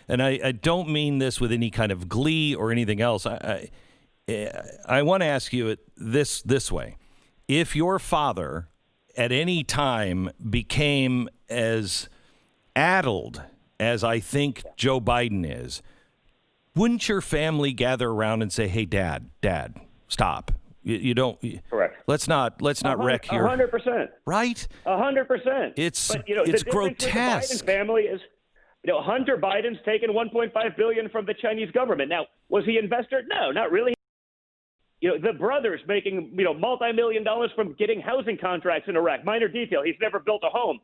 and I don't mean this with any kind of glee or anything else. I want to ask you it this way. If your father at any time became as addled as I think Joe Biden is, wouldn't your family gather around and say, "Hey, Dad, stop. You don't." Correct. Let's not wreck your 100%. right. 100%. It's but, it's grotesque. The Biden family is, Hunter Biden's taken $1.5 billion from the Chinese government. Now, was he an investor? No, not really. The brothers making multi-million dollars from getting housing contracts in Iraq. Minor detail: he's never built a home.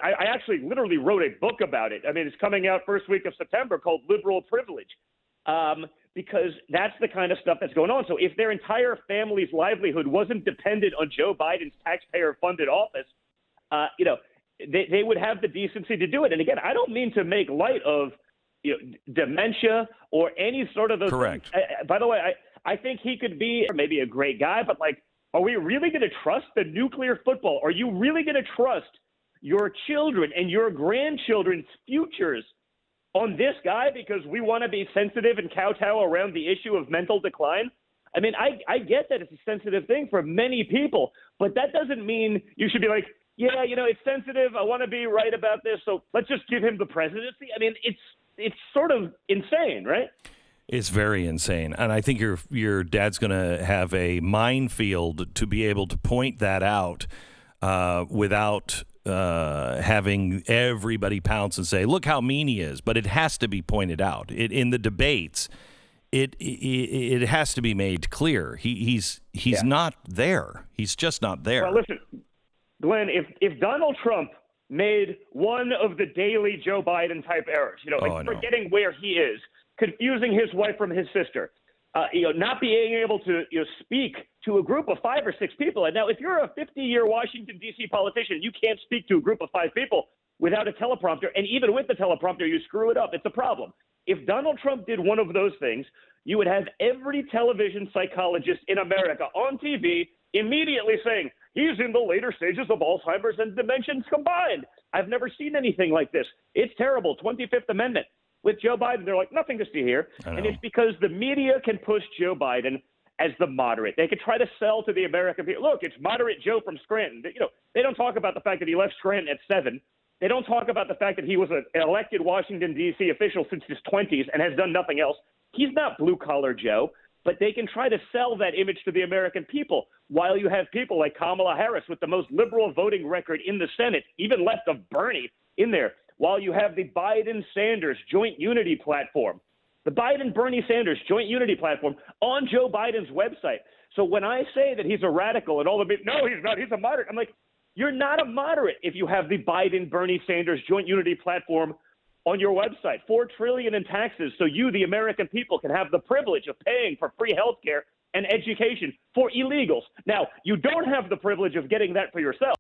I actually literally wrote a book about it. I mean, it's coming out first week of September, called Liberal Privilege. Because that's the kind of stuff that's going on. So if their entire family's livelihood wasn't dependent on Joe Biden's taxpayer-funded office, they would have the decency to do it. And again, I don't mean to make light of dementia or any sort of those Correct. things. By the way, I think he could be maybe a great guy, but are we really going to trust the nuclear football? Are you really going to trust your children and your grandchildren's futures on this guy because we want to be sensitive and kowtow around the issue of mental decline? I mean, I get that it's a sensitive thing for many people, but that doesn't mean you should be like, yeah, it's sensitive. I want to be right about this, so let's just give him the presidency. I mean, it's sort of insane, right? It's very insane, and I think your dad's going to have a minefield to be able to point that out without having everybody pounce and say, "Look how mean he is." But it has to be pointed out in the debates. It has to be made clear he's not there. He's just not there. Well, listen, Glenn, if Donald Trump made one of the daily Joe Biden type errors, forgetting where he is, confusing his wife from his sister, not being able to speak to a group of 5 or 6 people. And now, if you're a 50-year Washington, D.C. politician, you can't speak to a group of 5 people without a teleprompter. And even with the teleprompter, you screw it up. It's a problem. If Donald Trump did one of those things, you would have every television psychologist in America on TV immediately saying, he's in the later stages of Alzheimer's and dementias combined. I've never seen anything like this. It's terrible. 25th Amendment. With Joe Biden, they're like, nothing to see here. And it's because the media can push Joe Biden as the moderate. They could try to sell to the American people, look, it's moderate Joe from Scranton. They don't talk about the fact that he left Scranton at 7. They don't talk about the fact that he was an elected Washington, D.C. official since his 20s and has done nothing else. He's not blue-collar Joe, but they can try to sell that image to the American people while you have people like Kamala Harris with the most liberal voting record in the Senate, even left of Bernie in there, while you have the Biden-Sanders joint unity platform, the Biden-Bernie Sanders joint unity platform on Joe Biden's website. So when I say that he's a radical and all the people, no, he's not, he's a moderate, I'm like, you're not a moderate if you have the Biden-Bernie Sanders joint unity platform on your website. $4 trillion in taxes so you, the American people, can have the privilege of paying for free health care and education for illegals. Now, you don't have the privilege of getting that for yourself,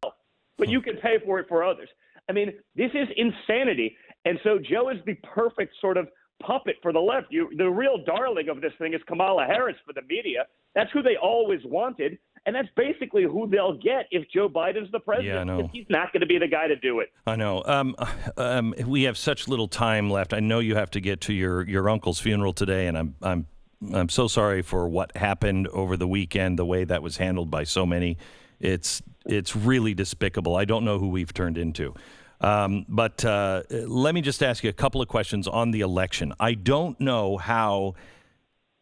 but you can pay for it for others. I mean, this is insanity. And so Joe is the perfect sort of puppet for the left. The real darling of this thing is Kamala Harris for the media. That's who they always wanted. And that's basically who they'll get if Joe Biden's the president. Yeah, I know. He's not going to be the guy to do it. I know. We have such little time left. I know you have to get to your uncle's funeral today, and I'm so sorry for what happened over the weekend, the way that was handled by so many. It's really despicable. I don't know who we've turned into. But let me just ask you a couple of questions on the election. I don't know how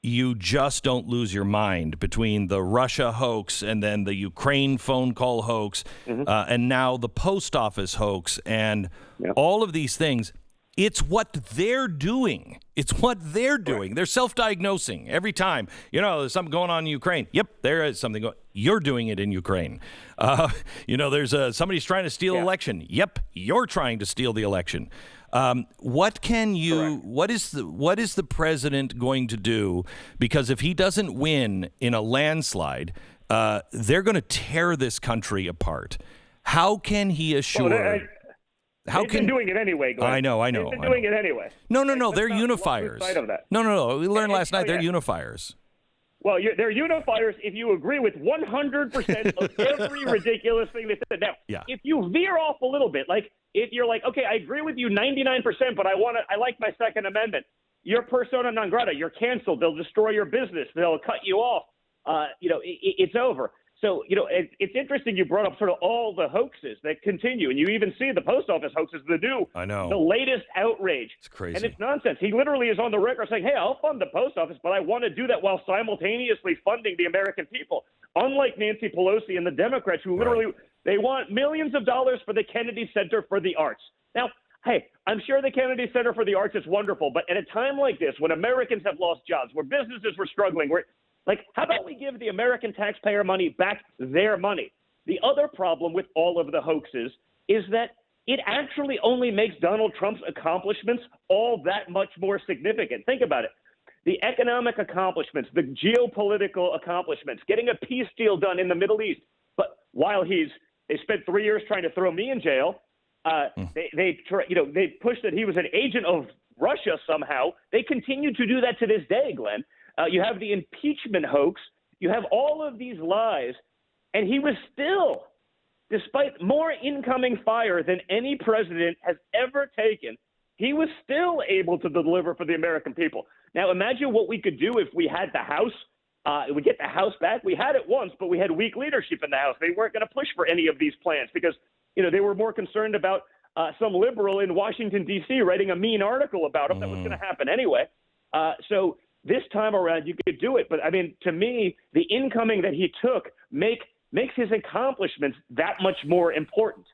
you just don't lose your mind between the Russia hoax and then the Ukraine phone call hoax, and now the post office hoax and all of these things. It's what they're doing. It's what they're doing. Right. They're self-diagnosing every time. There's something going on in Ukraine. Yep, there is something going. You're doing it in Ukraine. There's somebody's trying to steal election. Yep, you're trying to steal the election. What is the president going to do? Because if he doesn't win in a landslide, they're going to tear this country apart. How can he assure? They've been doing it anyway, Glenn. I know. They've been doing it anyway. No. They're unifiers. No. We learned last night they're unifiers. Well, they're unifiers if you agree with 100% of every ridiculous thing they said. Now, if you veer off a little bit, like if you're like, okay, I agree with you 99%, but I like my Second Amendment. You're persona non grata. You're canceled. They'll destroy your business. They'll cut you off. It's over. So, it's interesting you brought up sort of all the hoaxes that continue. And you even see the post office hoaxes, the latest outrage. It's crazy. And it's nonsense. He literally is on the record saying, hey, I'll fund the post office, but I want to do that while simultaneously funding the American people. Unlike Nancy Pelosi and the Democrats who literally, they want millions of dollars for the Kennedy Center for the Arts. Now, hey, I'm sure the Kennedy Center for the Arts is wonderful, but at a time like this, when Americans have lost jobs, where businesses were struggling, how about we give the American taxpayer money back their money? The other problem with all of the hoaxes is that it actually only makes Donald Trump's accomplishments all that much more significant. Think about it. The economic accomplishments, the geopolitical accomplishments, getting a peace deal done in the Middle East. But while they spent 3 years trying to throw me in jail, they pushed that he was an agent of Russia somehow. They continue to do that to this day, Glenn. You have the impeachment hoax. You have all of these lies. And he was still, despite more incoming fire than any president has ever taken, he was still able to deliver for the American people. Now, imagine what we could do if we had the House. We get the House back. We had it once, but we had weak leadership in the House. They weren't going to push for any of these plans because, they were more concerned about some liberal in Washington, D.C. writing a mean article about him that was going to happen anyway. So this time around, you could do it. But, I mean, to me, the incoming that he took makes his accomplishments that much more important.